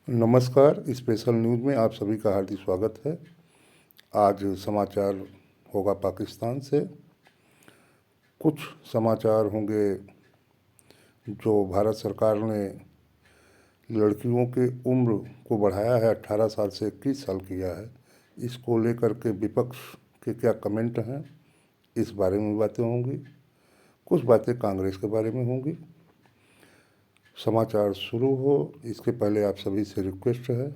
नमस्कार। Special news में आप सभी का हार्दिक स्वागत है। आज समाचार होगा पाकिस्तान से। कुछ समाचार होंगे जो भारत सरकार ने लड़कियों की उम्र को बढ़ाया है, 18 साल से 21 साल किया है। इसको लेकर के विपक्ष के क्या कमेंट हैं, इस बारे में बातें होंगी। कुछ बातें कांग्रेस के बारे में होंगी। समाचार शुरू हो इसके पहले आप सभी से रिक्वेस्ट है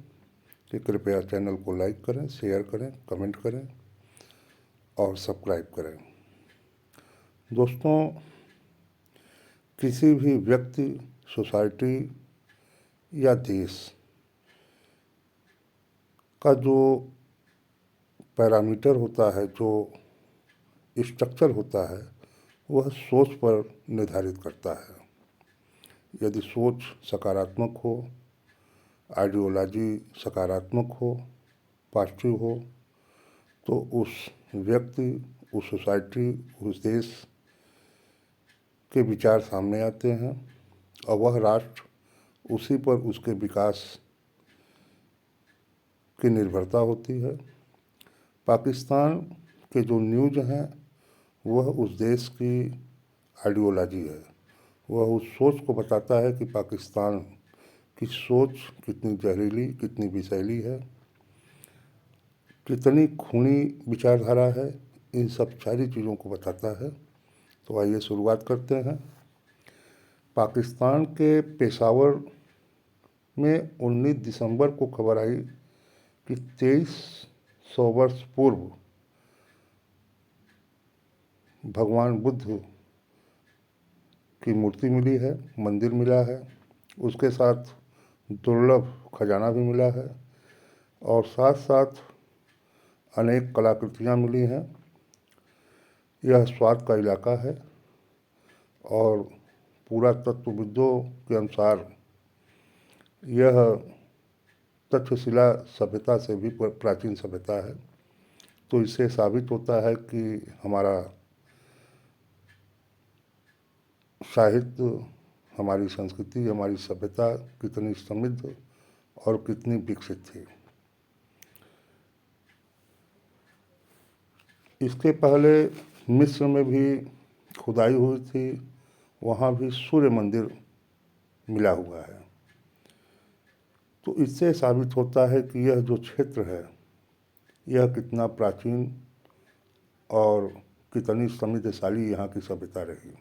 कि कृपया चैनल को लाइक करें, शेयर करें, कमेंट करें और सब्सक्राइब करें। दोस्तों, किसी भी व्यक्ति, सोसाइटी या देश का जो पैरामीटर होता है, जो स्ट्रक्चर होता है, वह सोच पर निर्धारित करता है। यदि सोच सकारात्मक हो, आइडियोलॉजी सकारात्मक हो, पॉजिटिव हो, तो उस व्यक्ति, उस सोसाइटी, उस देश के विचार सामने आते हैं और वह राष्ट्र, उसी पर उसके विकास की निर्भरता होती है। पाकिस्तान के जो न्यूज़ हैं वह उस देश की आइडियोलॉजी है। वह उस सोच को बताता है कि पाकिस्तान की सोच कितनी जहरीली, कितनी विषैली है, कितनी खूनी विचारधारा है। इन सब सारी चीज़ों को बताता है। तो आइए शुरुआत करते हैं। पाकिस्तान के पेशावर में 19 दिसंबर को खबर आई कि 2300 वर्ष पूर्व भगवान बुद्ध की मूर्ति मिली है, मंदिर मिला है। उसके साथ दुर्लभ खजाना भी मिला है और साथ साथ अनेक कलाकृतियाँ मिली हैं। यह स्वात का इलाका है और पुरातत्वविदों के अनुसार यह तक्षशिला सभ्यता से भी प्राचीन सभ्यता है। तो इससे साबित होता है कि हमारा साहित्य, हमारी संस्कृति, हमारी सभ्यता कितनी समृद्ध और कितनी विकसित थी। इसके पहले मिस्र में भी खुदाई हुई थी, वहाँ भी सूर्य मंदिर मिला हुआ है। तो इससे साबित होता है कि यह जो क्षेत्र है यह कितना प्राचीन और कितनी समृद्धशाली यहाँ की सभ्यता रही।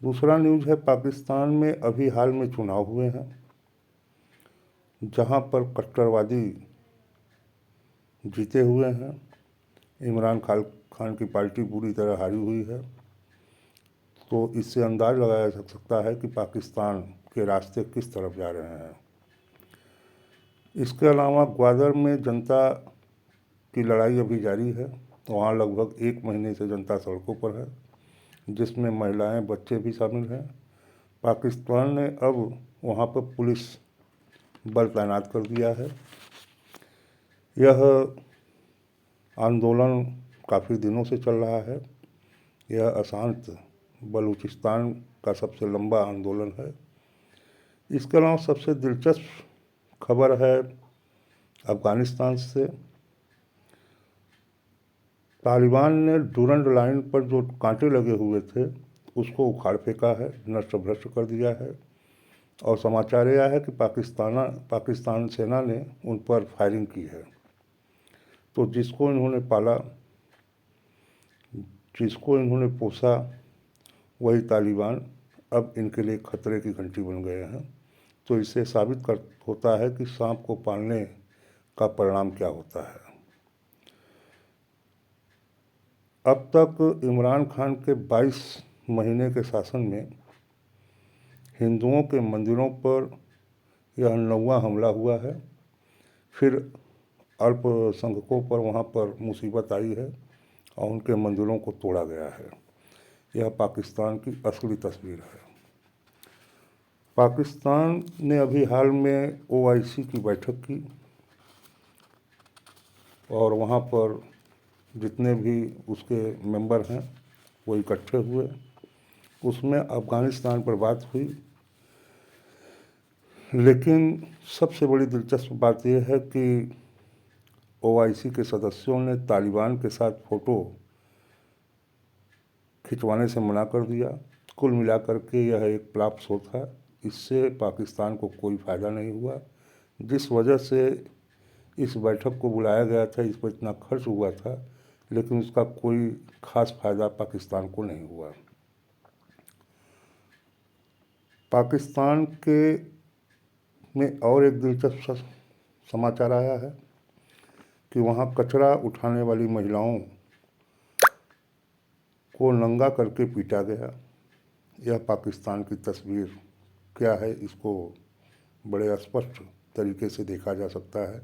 दूसरा न्यूज़ है, पाकिस्तान में अभी हाल में चुनाव हुए हैं जहाँ पर कट्टरवादी जीते हुए हैं। इमरान खान की पार्टी पूरी तरह हारी हुई है। तो इससे अंदाज लगाया जा सकता है कि पाकिस्तान के रास्ते किस तरफ जा रहे हैं। इसके अलावा ग्वादर में जनता की लड़ाई अभी जारी है। वहाँ लगभग 1 महीने से जनता सड़कों पर है, जिसमें महिलाएं, बच्चे भी शामिल हैं। पाकिस्तान ने अब वहाँ पर पुलिस बल तैनात कर दिया है। यह आंदोलन काफ़ी दिनों से चल रहा है। यह अशांत बलूचिस्तान का सबसे लंबा आंदोलन है। इसके अलावा सबसे दिलचस्प खबर है अफ़गानिस्तान से। तालिबान ने डूरंड लाइन पर जो कांटे लगे हुए थे उसको उखाड़ फेंका है, नष्ट भ्रष्ट कर दिया है। और समाचार यह है कि पाकिस्तान सेना ने उन पर फायरिंग की है। तो जिसको इन्होंने पाला, जिसको इन्होंने पोसा, वही तालिबान अब इनके लिए खतरे की घंटी बन गए हैं। तो इससे साबित होता है कि सांप को पालने का परिणाम क्या होता है। अब तक इमरान खान के 22 महीने के शासन में हिंदुओं के मंदिरों पर यह 9वां हमला हुआ है। फिर अल्पसंख्यकों पर वहाँ पर मुसीबत आई है और उनके मंदिरों को तोड़ा गया है। यह पाकिस्तान की असली तस्वीर है। पाकिस्तान ने अभी हाल में OIC की बैठक की और वहाँ पर जितने भी उसके मेंबर हैं वो इकट्ठे हुए। उसमें अफ़गानिस्तान पर बात हुई लेकिन सबसे बड़ी दिलचस्प बात यह है कि ओआईसी के सदस्यों ने तालिबान के साथ फ़ोटो खिंचवाने से मना कर दिया। कुल मिलाकर के यह एक फ्लॉप शो था। इससे पाकिस्तान को कोई फ़ायदा नहीं हुआ। जिस वजह से इस बैठक को बुलाया गया था, इस पर इतना खर्च हुआ था, लेकिन उसका कोई ख़ास फ़ायदा पाकिस्तान को नहीं हुआ। पाकिस्तान के में और एक दिलचस्प समाचार आया है कि वहाँ कचरा उठाने वाली महिलाओं को नंगा करके पीटा गया। यह पाकिस्तान की तस्वीर क्या है, इसको बड़े स्पष्ट तरीके से देखा जा सकता है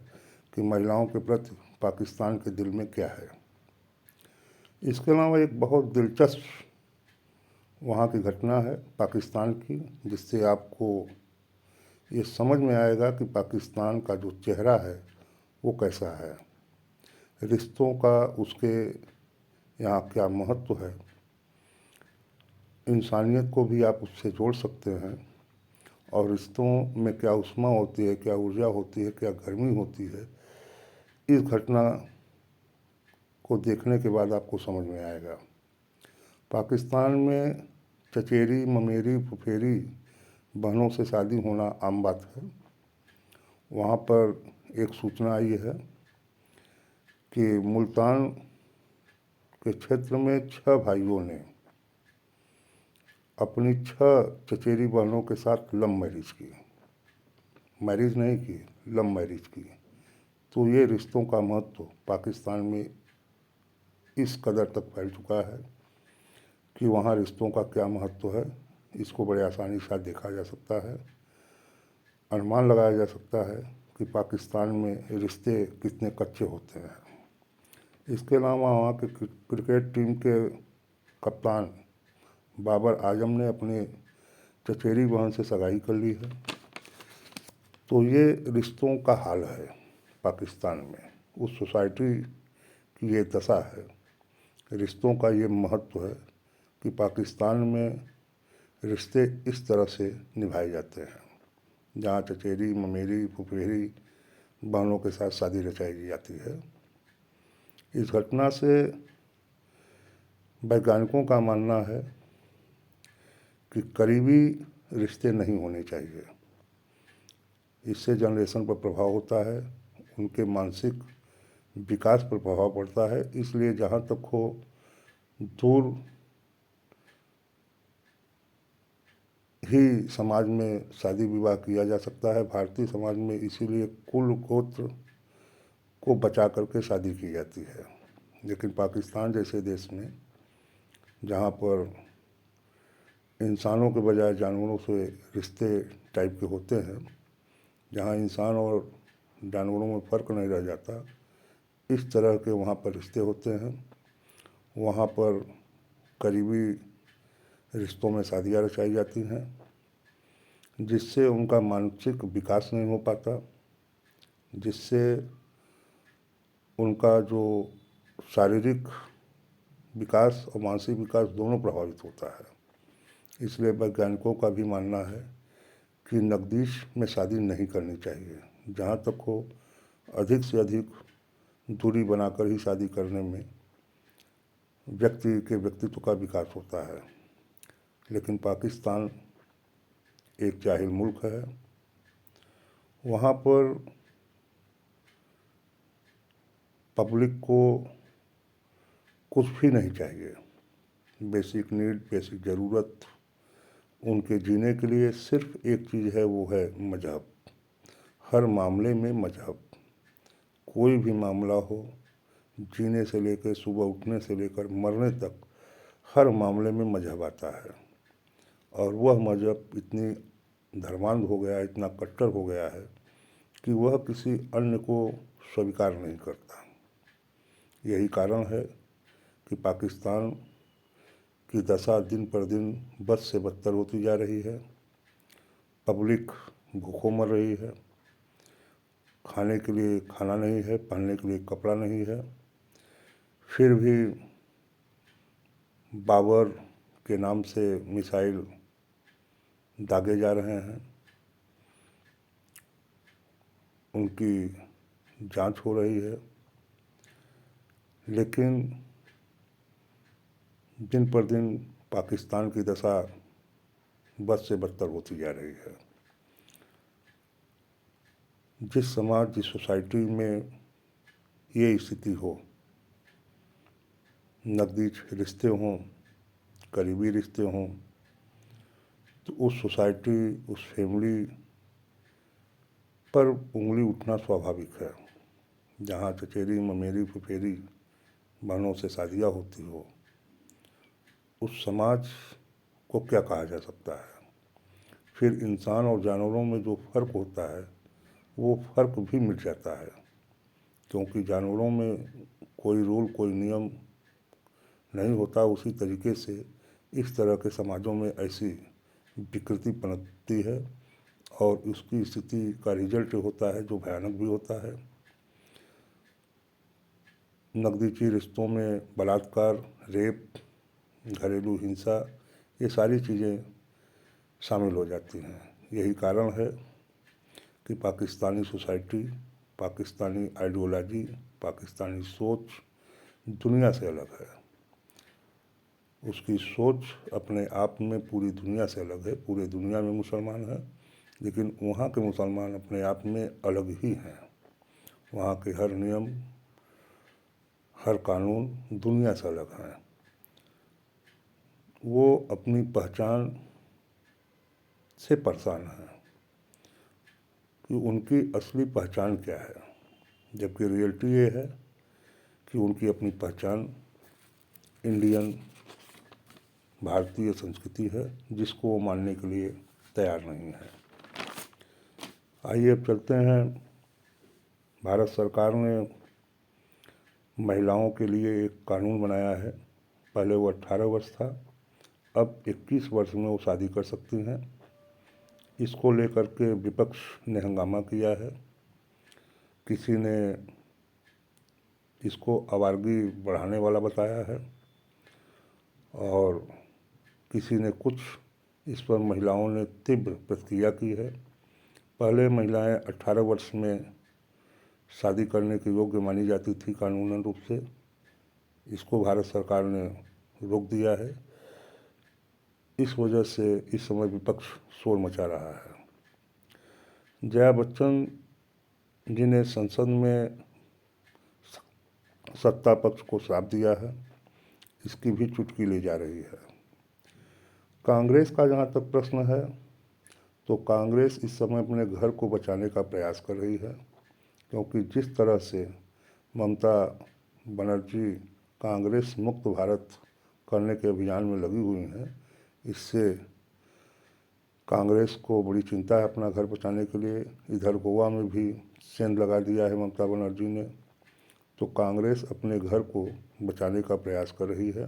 कि महिलाओं के प्रति पाकिस्तान के दिल में क्या है। इसके अलावा एक बहुत दिलचस्प वहाँ की घटना है पाकिस्तान की, जिससे आपको ये समझ में आएगा कि पाकिस्तान का जो चेहरा है वो कैसा है, रिश्तों का उसके यहाँ क्या महत्व है, इंसानियत को भी आप उससे जोड़ सकते हैं, और रिश्तों में क्या उष्मा होती है, क्या ऊर्जा होती है, क्या गर्मी होती है। इस घटना को देखने के बाद आपको समझ में आएगा। पाकिस्तान में चचेरी, ममेरी, फुफेरी बहनों से शादी होना आम बात है। वहाँ पर एक सूचना आई है कि मुल्तान के क्षेत्र में 6 भाइयों ने अपनी 6 चचेरी बहनों के साथ लव मैरिज की। मैरिज नहीं की, लव मैरिज की। तो ये रिश्तों का महत्व पाकिस्तान में इस कदर तक फैल चुका है कि वहाँ रिश्तों का क्या महत्व है, इसको बड़े आसानी से देखा जा सकता है। अनुमान लगाया जा सकता है कि पाकिस्तान में रिश्ते कितने कच्चे होते हैं। इसके अलावा वहाँ के क्रिकेट टीम के कप्तान बाबर आजम ने अपने चचेरी बहन से सगाई कर ली है। तो ये रिश्तों का हाल है पाकिस्तान में। उस सोसाइटी की ये दशा है, रिश्तों का ये महत्व है कि पाकिस्तान में रिश्ते इस तरह से निभाए जाते हैं, जहाँ चचेरी, ममेरी, फुफेरी बहनों के साथ शादी रचाई जाती है। इस घटना से वैज्ञानिकों का मानना है कि करीबी रिश्ते नहीं होने चाहिए। इससे जनरेशन पर प्रभाव होता है, उनके मानसिक विकास पर प्रभाव पड़ता है। इसलिए जहाँ तक हो दूर ही समाज में शादी विवाह किया जा सकता है। भारतीय समाज में इसीलिए कुल गोत्र को बचा करके शादी की जाती है। लेकिन पाकिस्तान जैसे देश में, जहाँ पर इंसानों के बजाय जानवरों से रिश्ते टाइप के होते हैं, जहाँ इंसान और जानवरों में फ़र्क नहीं रह जाता, इस तरह के वहाँ पर रिश्ते होते हैं। वहाँ पर करीबी रिश्तों में शादियाँ रचाई जाती हैं, जिससे उनका मानसिक विकास नहीं हो पाता, जिससे उनका जो शारीरिक विकास और मानसिक विकास दोनों प्रभावित होता है। इसलिए वैज्ञानिकों का भी मानना है कि नकदीश में शादी नहीं करनी चाहिए। जहाँ तक हो अधिक से अधिक दूरी बनाकर ही शादी करने में व्यक्ति के व्यक्तित्व का विकास होता है। लेकिन पाकिस्तान एक जाहिल मुल्क है। वहाँ पर पब्लिक को कुछ भी नहीं चाहिए। बेसिक नीड, बेसिक ज़रूरत उनके जीने के लिए सिर्फ एक चीज़ है, वो है मजहब। हर मामले में मजहब, कोई भी मामला हो, जीने से लेकर सुबह उठने से लेकर मरने तक, हर मामले में मजहब आता है। और वह मजहब इतनी धर्मांध हो गया है, इतना कट्टर हो गया है कि वह किसी अन्य को स्वीकार नहीं करता। यही कारण है कि पाकिस्तान की दशा दिन पर दिन बद से बदतर होती जा रही है। पब्लिक भूखों मर रही है, खाने के लिए खाना नहीं है, पहनने के लिए कपड़ा नहीं है। फिर भी बाबर के नाम से मिसाइल दागे जा रहे हैं। उनकी जांच हो रही है, लेकिन दिन पर दिन पाकिस्तान की दशा बद से बदतर होती जा रही है। जिस समाज, जिस सोसाइटी में ये स्थिति हो, नकदी रिश्ते हों, करीबी रिश्ते हों, तो उस सोसाइटी, उस फैमिली पर उंगली उठना स्वाभाविक है। जहाँ चचेरी ममेरी फुफेरी बहनों से शादियाँ होती हो, उस समाज को क्या कहा जा सकता है। फिर इंसान और जानवरों में जो फ़र्क होता है वो फ़र्क भी मिट जाता है, क्योंकि जानवरों में कोई रूल, कोई नियम नहीं होता। उसी तरीके से इस तरह के समाजों में ऐसी विकृति पनपती है और उसकी स्थिति का रिजल्ट होता है जो भयानक भी होता है। नज़दीकी रिश्तों में बलात्कार, रेप, घरेलू हिंसा, ये सारी चीज़ें शामिल हो जाती हैं। यही कारण है कि पाकिस्तानी सोसाइटी, पाकिस्तानी आइडियोलॉजी, पाकिस्तानी सोच दुनिया से अलग है। उसकी सोच अपने आप में पूरी दुनिया से अलग है। पूरी दुनिया में मुसलमान हैं, लेकिन वहाँ के मुसलमान अपने आप में अलग ही हैं। वहाँ के हर नियम, हर कानून दुनिया से अलग हैं। वो अपनी पहचान से परेशान हैं कि उनकी असली पहचान क्या है, जबकि रियलिटी ये है कि उनकी अपनी पहचान इंडियन, भारतीय संस्कृति है, जिसको वो मानने के लिए तैयार नहीं है। आइए अब चलते हैं। भारत सरकार ने महिलाओं के लिए एक कानून बनाया है। पहले वो 18 वर्ष था, अब 21 वर्ष में वो शादी कर सकती हैं। इसको लेकर के विपक्ष ने हंगामा किया है। किसी ने इसको आवारगी बढ़ाने वाला बताया है और किसी ने कुछ। इस पर महिलाओं ने तीव्र प्रतिक्रिया की है। पहले महिलाएं 18 वर्ष में शादी करने के योग्य मानी जाती थी कानूनन रूप से। इसको भारत सरकार ने रोक दिया है। इस वजह से इस समय विपक्ष शोर मचा रहा है। जया बच्चन जी ने संसद में सत्ता पक्ष को श्राप दिया है, इसकी भी चुटकी ली जा रही है। कांग्रेस का जहाँ तक प्रश्न है, तो कांग्रेस इस समय अपने घर को बचाने का प्रयास कर रही है, क्योंकि जिस तरह से ममता बनर्जी कांग्रेस मुक्त भारत करने के अभियान में लगी हुई हैं, इससे कांग्रेस को बड़ी चिंता है अपना घर बचाने के लिए। इधर गोवा में भी सेंध लगा दिया है ममता बनर्जी ने। तो कांग्रेस अपने घर को बचाने का प्रयास कर रही है।